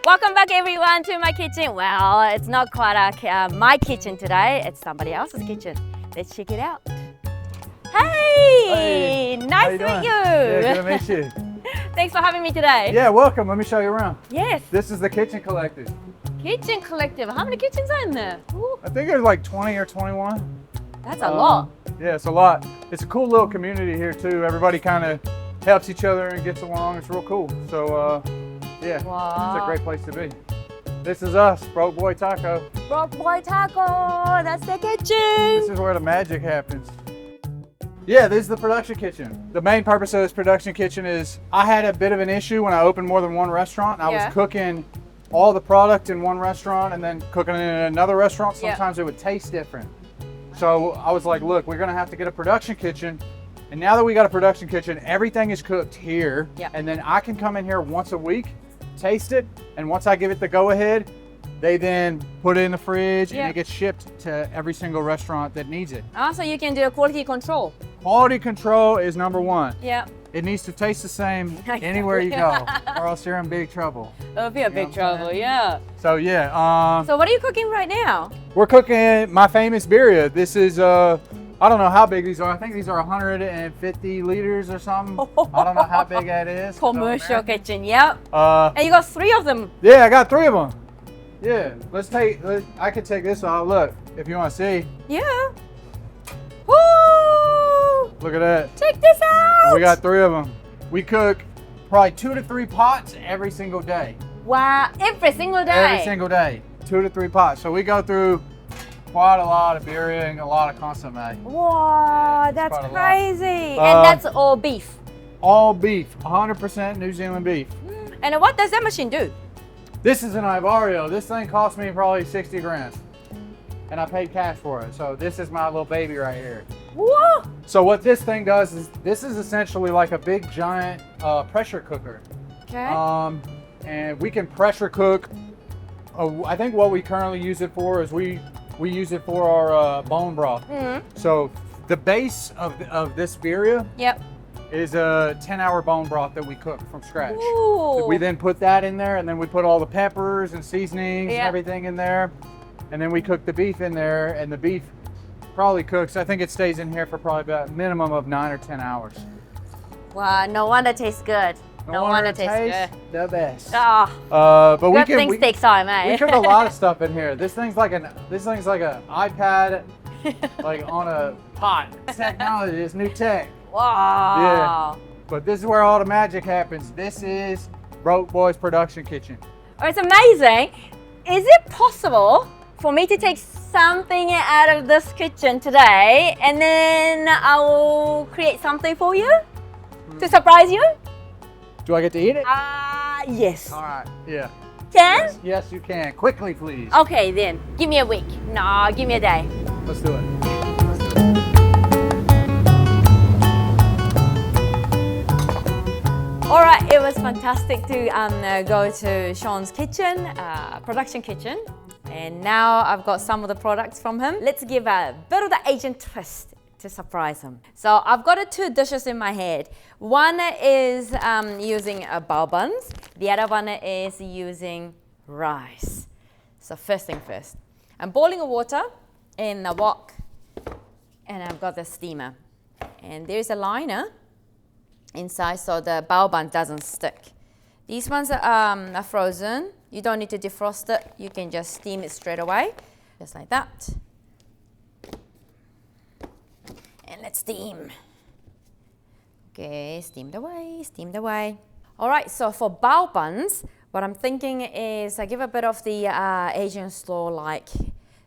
Welcome back everyone to my kitchen. Well, it's not quite my kitchen today, it's somebody else's kitchen. Let's check it out. Hey! Nice to meet you! Yeah, good to meet you. Thanks for having me today. Yeah, welcome. Let me show you around. Yes. This is the Kitchen Collective. Kitchen Collective. How many kitchens are in there? Ooh. I think there's like 20 or 21. That's a lot. Yeah, it's a lot. It's a cool little community here too. Everybody kind of helps each other and gets along. It's real cool. So yeah, Wow. It's a great place to be. This is us, Broke Boy Taco. Broke Boy Taco. That's the kitchen. This is where the magic happens. Yeah, this is the production kitchen. The main purpose of this production kitchen is I had a bit of an issue when I opened more than one restaurant. I was cooking all the product in one restaurant and then cooking it in another restaurant. Sometimes it would taste different. So I was like, look, we're gonna have to get a production kitchen. And now that we got a production kitchen, everything is cooked here. And then I can come in here once a week, taste it, and once I give it the go-ahead, they then put it in the fridge and it gets shipped to every single restaurant that needs it. Also, you can do a quality control. Quality control is number one. Yeah. It needs to taste the same anywhere you go, or else you're in big trouble. It'll be a big trouble, yeah. So yeah. So what are you cooking right now? We're cooking my famous birria. This is I don't know how big these are. I think these are 150 liters or something. I don't know how big that is. Commercial kitchen, yep. And you got 3 of them. Yeah, I got 3 of them. Yeah, I could take this off. Look, if you want to see. Yeah. Woo! Look at that. Check this out. We got 3 of them. We cook probably 2 to 3 pots every single day. Wow, every single day. Every single day, 2 to 3 pots. So we go through quite a lot of birria and a lot of consomme. Wow, that's crazy. And that's all beef. All beef, 100% New Zealand beef. And what does that machine do? This is an Ivario. This thing cost me probably 60 grand. And I paid cash for it. So this is my little baby right here. Whoa! So what this thing does is, this is essentially like a big giant pressure cooker. Okay. And we can pressure cook. I think what we currently use it for is we use it for our bone broth. So the base of this birria is a 10-hour bone broth that we cook from scratch. Ooh. We then put that in there, and then we put all the peppers and seasonings and everything in there. And then we cook the beef in there, and the beef probably cooks, I think it stays in here for probably about a minimum of 9 or 10 hours. Wow, no wonder it tastes good. No wonder it tastes the best. Oh, but good things take time, eh? We cook a lot of stuff in here. This thing's like an iPad, like on a pot. Technology, it's new tech. Wow. Yeah. But this is where all the magic happens. This is Broke Boy's production kitchen. Oh, it's amazing. Is it possible for me to take something out of this kitchen today and then I will create something for you to surprise you? Do I get to eat it? Yes. All right, yeah. Can? Yes, you can. Quickly, please. Okay, then. Give me a week. No, give me a day. Let's do it. All right, it was fantastic to go to Sean's kitchen, production kitchen. And now I've got some of the products from him. Let's give a bit of the Asian twist to surprise him. So I've got 2 dishes in my head. One is using bao buns. The other one is using rice. So first thing first. I'm boiling water in a wok, and I've got the steamer. And there's a liner inside so the bao bun doesn't stick. These ones are frozen. You don't need to defrost it. You can just steam it straight away, just like that. And let's steam. Okay, steamed away, steamed away. All right, so for bao buns, what I'm thinking is I give a bit of the Asian slaw, like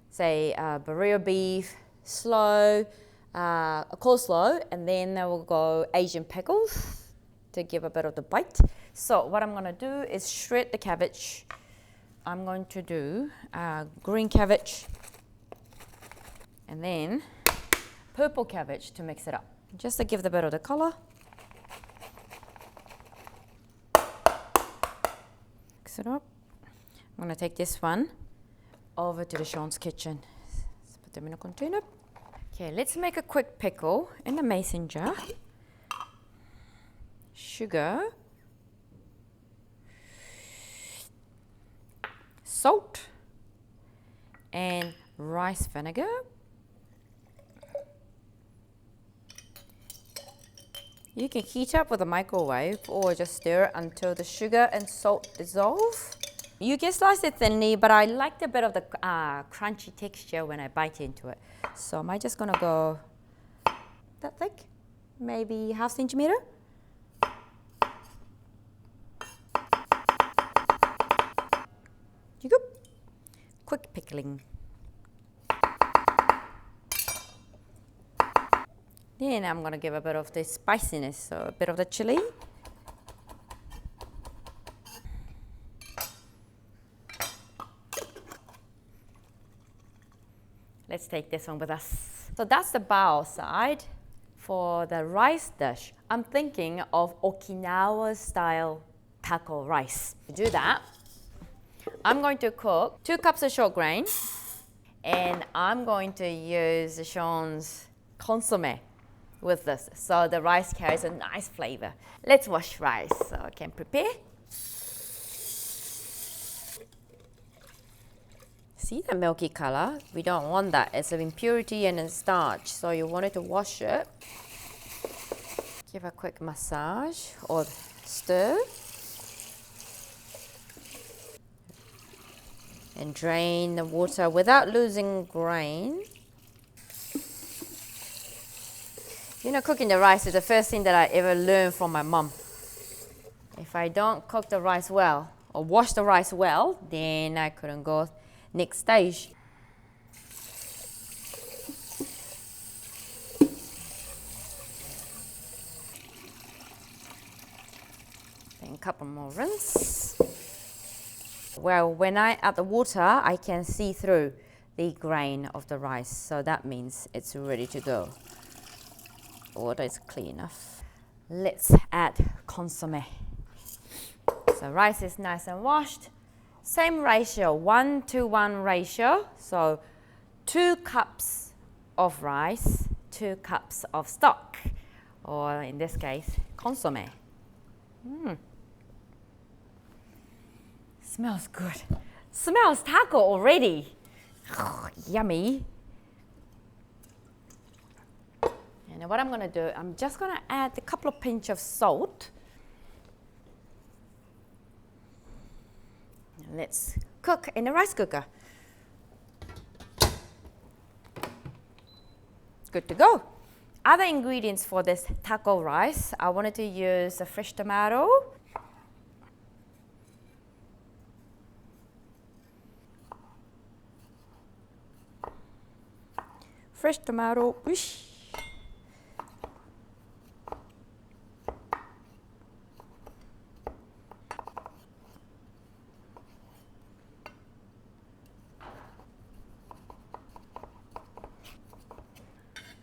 say birria beef, slow, a coleslaw, and then I will go Asian pickles to give a bit of the bite. So what I'm gonna do is shred the cabbage. I'm going to do green cabbage and then purple cabbage to mix it up, just to give the bit of the color. Mix it up. I'm gonna take this one over to the Sean's kitchen. Let's put them in a container. Okay, let's make a quick pickle in a mason jar. Sugar. salt, and rice vinegar. You can heat up with a microwave or just stir it until the sugar and salt dissolve. You can slice it thinly, but I like a bit of the crunchy texture when I bite into it. So am I just gonna go that thick? Maybe half centimeter? You go. Quick pickling. Then I'm gonna give a bit of the spiciness, so a bit of the chili. Let's take this one with us. So that's the bao side. For the rice dish, I'm thinking of Okinawa style taco rice. To do that, I'm going to cook 2 cups of short grain, and I'm going to use Sean's consomme with this, so the rice carries a nice flavor. Let's wash rice so I can prepare. See the milky color? We don't want that. It's an impurity and a starch, so you want it to wash it. Give a quick massage or stir. And drain the water without losing grain. You know, cooking the rice is the first thing that I ever learned from my mom. If I don't cook the rice well or wash the rice well, then I couldn't go next stage. Then a couple more rinse. Well, when I add the water, I can see through the grain of the rice, so that means it's ready to go. The water is clean enough. Let's add consomme. So rice is nice and washed. Same ratio, 1-to-1 ratio. So 2 cups of rice, 2 cups of stock, or in this case, consomme. Smells good. Smells taco already. Yummy. And what I'm going to do, I'm just going to add a couple of pinch of salt. Let's cook in a rice cooker. Good to go. Other ingredients for this taco rice, I wanted to use a fresh tomato. Fresh tomato, whoosh.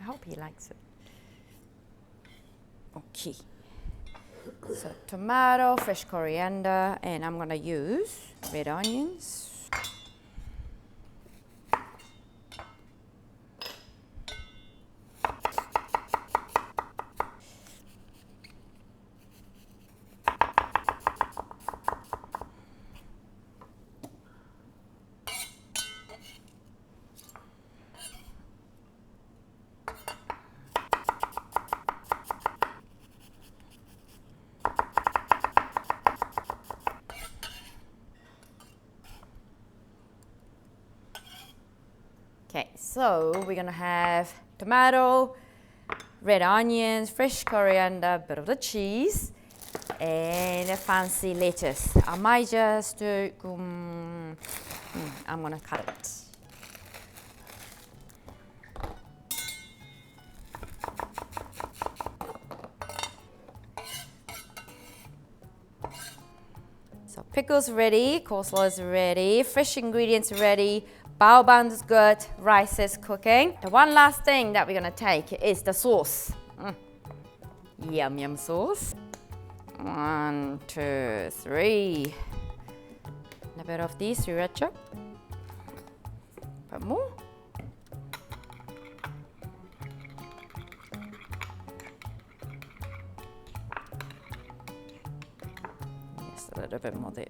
I hope he likes it. Okay. So tomato, fresh coriander, and I'm gonna use red onions. Okay, so we're gonna have tomato, red onions, fresh coriander, a bit of the cheese, and a fancy lettuce. I might just do, I'm gonna cut it. So pickles ready, coleslaw is ready, fresh ingredients ready. Bao bun is good, rice is cooking. The one last thing that we're gonna take is the sauce. Yum yum sauce. 1, 2, 3. A bit of this sriracha. Put more. Just a little bit more there.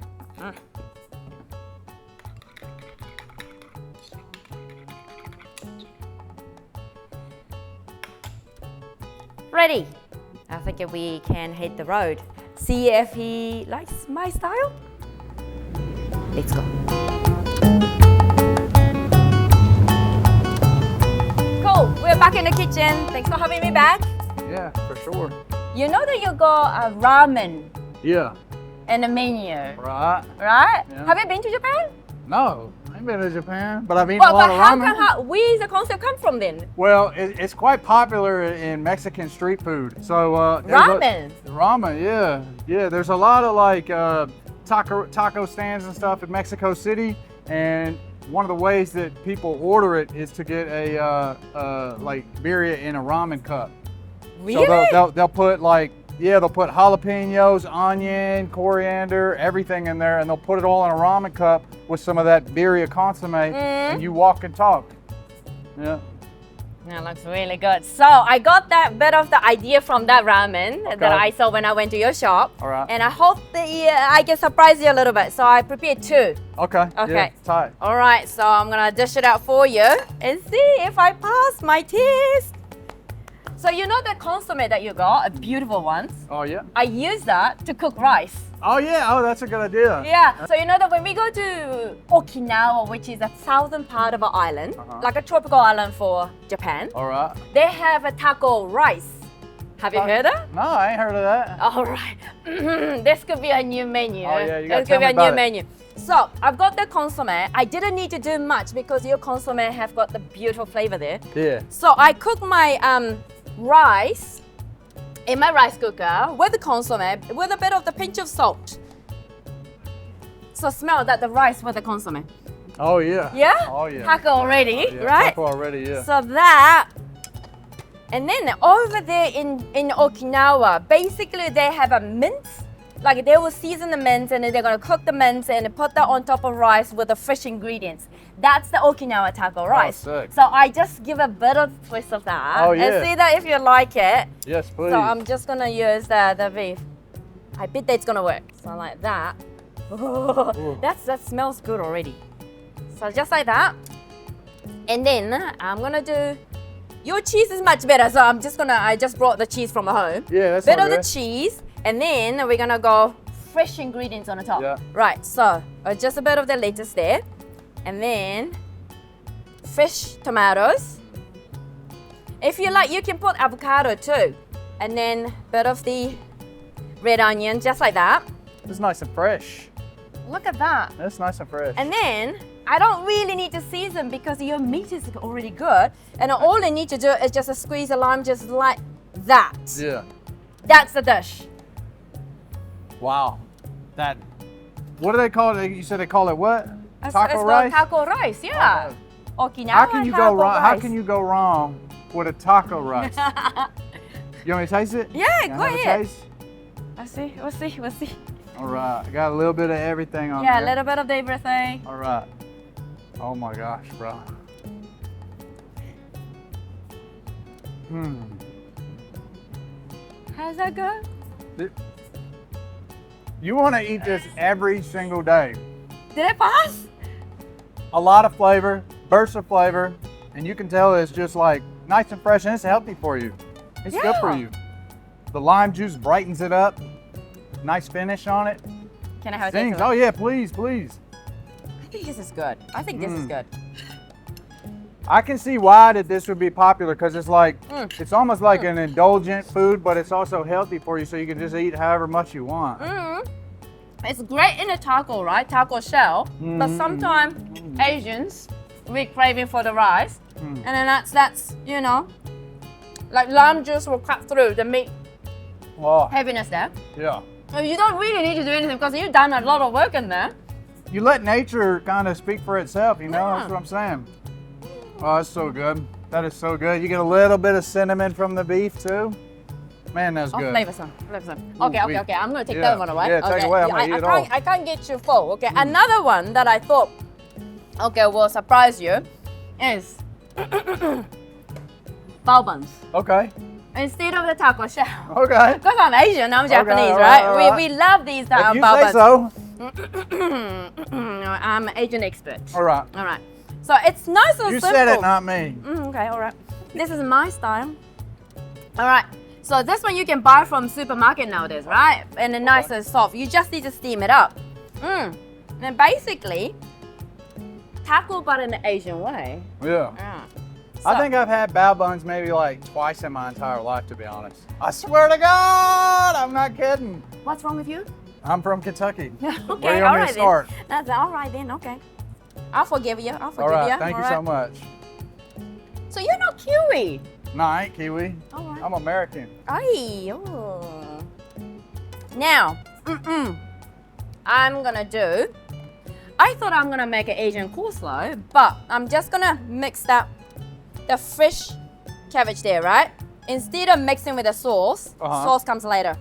ready. I think we can hit the road. See if he likes my style. Let's go. Cool, we're back in the kitchen. Thanks for having me back. Yeah, for sure. You know that you got a ramen Yeah. in the menu, Right. right? Yeah. Have you been to Japan? No, I ain't been to Japan, but I've eaten Well, a lot but of how ramen. come, where's the concept come from then? Well, it's quite popular in Mexican street food. So Ramen? Ramen, yeah, yeah. There's a lot of like taco stands and stuff in Mexico City, and one of the ways that people order it is to get a like birria in a ramen cup. Really? So they'll put like, yeah, they'll put jalapenos, onion, coriander, everything in there, and they'll put it all in a ramen cup with some of that birria consomme, and you walk and talk. Yeah. That looks really good. So I got that bit of the idea from that ramen that I saw when I went to your shop. All right. And I hope that I can surprise you a little bit. So I prepared 2. Okay. Okay. Yeah, tight. All right, so I'm gonna dish it out for you and see if I pass my test. So you know the consomme that you got, a beautiful one. Oh yeah. I use that to cook rice. Oh yeah. Oh, that's a good idea. Yeah. So you know that when we go to Okinawa, which is a southern part of an island, like a tropical island for Japan, All right. they have a taco rice. Have you heard of? No, I ain't heard of that. All right. This could be a new menu. Oh, yeah, you gotta This could be tell a me about new it. menu. So I've got the consomme. I didn't need to do much because your consomme have got the beautiful flavor there. Yeah. So I cook my rice in my rice cooker with the consomme with a bit of the pinch of salt. So smell that the rice with the consomme. Oh yeah. Yeah? Oh yeah. Taco already, Yeah, right? Taco already, yeah. So that, and then over there in Okinawa, basically they have a mince. Like they will season the mince and then they're gonna cook the mince and put that on top of rice with the fresh ingredients. That's the Okinawa taco rice. sick. So I just give a bit of twist of that Oh, yeah. and see that if you like it. Yes, please. So I'm just gonna use the beef. I bet that it's gonna work. So like that. Ooh. That smells good already. So just like that. And then I'm gonna do, your cheese is much better. So I just brought the cheese from home. Yeah, that's Bit all of the good. cheese. And then we're gonna go fresh ingredients on the top. Yeah. Right, so just a bit of the lettuce there. And then fresh tomatoes. If you like, you can put avocado too. And then a bit of the red onion, just like that. It's nice and fresh. Look at that. It's nice and fresh. And then I don't really need to season because your meat is already good. And all I need to do is just squeeze a lime just like that. Yeah. That's the dish. Wow. That. What do they call it? You said they call it what? It's Taco called rice. taco rice, yeah. Okinawa How can you go taco wrong? How rice. can you go wrong with a taco rice? You want me to taste it? Yeah, Can I go have a ahead. taste? We'll see. All right. I got a little bit of everything on Yeah, a there. little bit of everything. All right. Oh my gosh, bro. How's that go? You want to eat this every single day. Did it pass? A lot of flavor, bursts of flavor, and you can tell it's just like nice and fresh, and it's healthy for you. It's good for Yeah. you. The lime juice brightens it up. Nice finish on it. Can I have a taste Things. of it? Oh yeah, please, please. I think this is good. I think this is good. I can see why that this would be popular because it's like Mm. it's almost like an indulgent food, but it's also healthy for you, so you can just eat however much you want. It's great in a taco, right? Taco shell. But sometimes Asians, we're craving for the rice. And then that's, you know, like lime juice will cut through the meat Oh, heaviness there. yeah. You don't really need to do anything because you've done a lot of work in there. You let nature kind of speak for itself, you know? Yeah. That's what I'm saying. Oh, that's so good. That is so good. You get a little bit of cinnamon from the beef too. Man, that's Oh, good. flavor some. Okay. I'm gonna take Yeah. that one away. Yeah, take okay. it away. I'm gonna eat it all. I can't get you full. Okay. Another one that I thought, will surprise you, is bao buns Okay. instead of the taco shell. Okay. Because I'm Asian, I'm Japanese, all right? right, all right. We love these If bao you buns. say so. I'm an Asian expert. All right. All right. So it's nice and You simple. said it, not me. Okay, all right. This is my style. All right. So this one you can buy from supermarket nowadays, right? And it's nice and soft. You just need to steam it up. And basically, taco but in the Asian way. Yeah. So, I think I've had bao buns maybe like twice in my entire life, to be honest. I swear to God, I'm not kidding. what's wrong with you? I'm from Kentucky. Okay, Where you all want me right to start? then. That's all right then. Okay, I'll forgive you. I'll All forgive right, you. thank you all so right? much. So you're not Kiwi. No, I ain't Kiwi. All right. I'm American. Ay, oh. Now, I'm gonna do. I thought I'm gonna make an Asian coleslaw, but I'm just gonna mix the fresh cabbage there, right? Instead of mixing with the sauce, sauce comes later.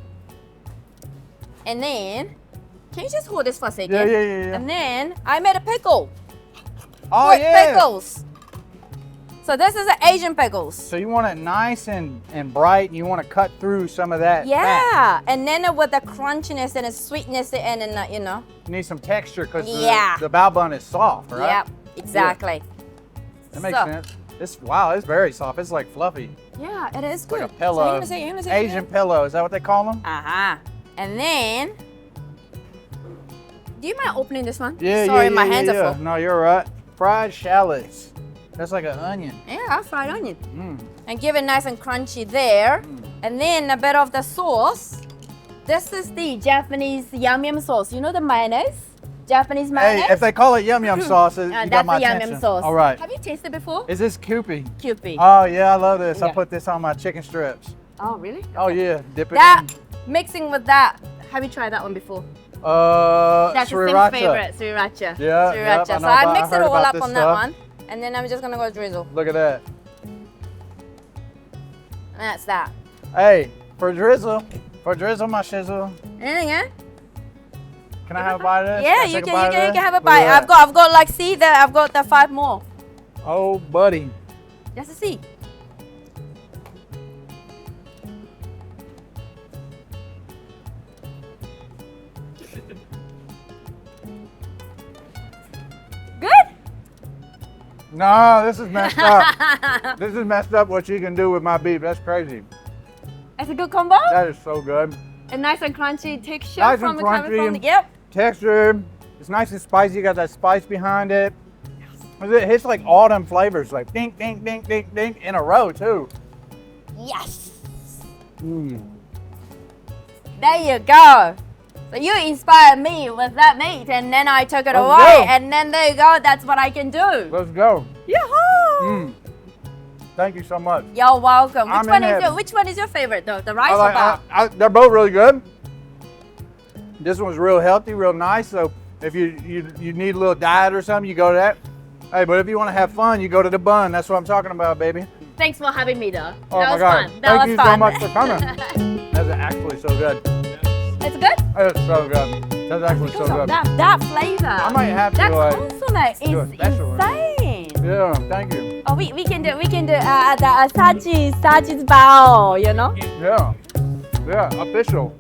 And then, can you just hold this for a second? Yeah. And then I made a pickle. Oh, With yeah. pickles. So this is the Asian pickles. So you want it nice and bright, and you want to cut through some of that Yeah, fat. and then with the crunchiness and the sweetness and you know. You need some texture because Yeah. the bao bun is soft, right? Yep, exactly. That makes So- sense. It's very soft. It's like fluffy. Yeah, it is It's like good. a pillow. So you're gonna say, Asian pillow. Is that what they call them? And then, do you mind opening this one? Yeah, Sorry, yeah, my yeah, hands yeah. are full. No, you're right. Fried shallots. That's like an onion. Yeah, I'll fried onion. And give it nice and crunchy there. And then a bit of the sauce. This is the Japanese yum yum sauce. You know the mayonnaise? Japanese mayonnaise? Hey, if they call it yum yum sauce, you got that's my the yum attention. yum sauce. All right. Have you tasted before? Is this Kewpie? Kewpie. Oh yeah, I love this. I Yeah. put this on my chicken strips. Oh, really? Oh yeah, dip it That, mixing with that. Have you tried that one before? in. That's the sriracha. favorite, sriracha. Yeah, Sriracha. yep, I So know I about- mix I it heard all about up this on that stuff. one. And then I'm just gonna go drizzle. Look at that. And that's that. Hey, for drizzle, my shizzle. Anything, eh? Can I have a bite of this? Yeah, I you take a can, bite you of can, you this? can have a Look bite. at that. I've got like, see that I've got the 5 more. Oh, buddy. Just to see. Good? No, this is messed up. This is messed up what you can do with my beef. That's crazy. It's a good combo. That is so good. A nice and crunchy texture Nice from and the coming from the, crunchy. yep. Texture. It's nice and spicy. You got that spice behind it. It hits like autumn flavors, like ding, ding, ding, ding, ding, in a row too. Yes. Mm. There you go. So you inspired me with that meat, and then I took it Let's away, go. and then there you go. That's what I can do. Let's go. Yahoo! Mm. Thank you so much. You're welcome. I'm in heaven. Which one is your favorite though? The rice or bao? They're both really good. This one's real healthy, real nice. So if you need a little diet or something, you go to that. Hey, but if you want to have fun, you go to the bun. That's what I'm talking about, baby. Thanks for having me though. Oh that my was God. fun. That Thank was you fun. so much for coming. That's actually so good. It's good? It's so good. That's actually so Because of good. that flavor. I might have to that like consomme do a is special one. insane. Yeah, thank you. Oh, we can do the Saji's bao, you know? Yeah, official.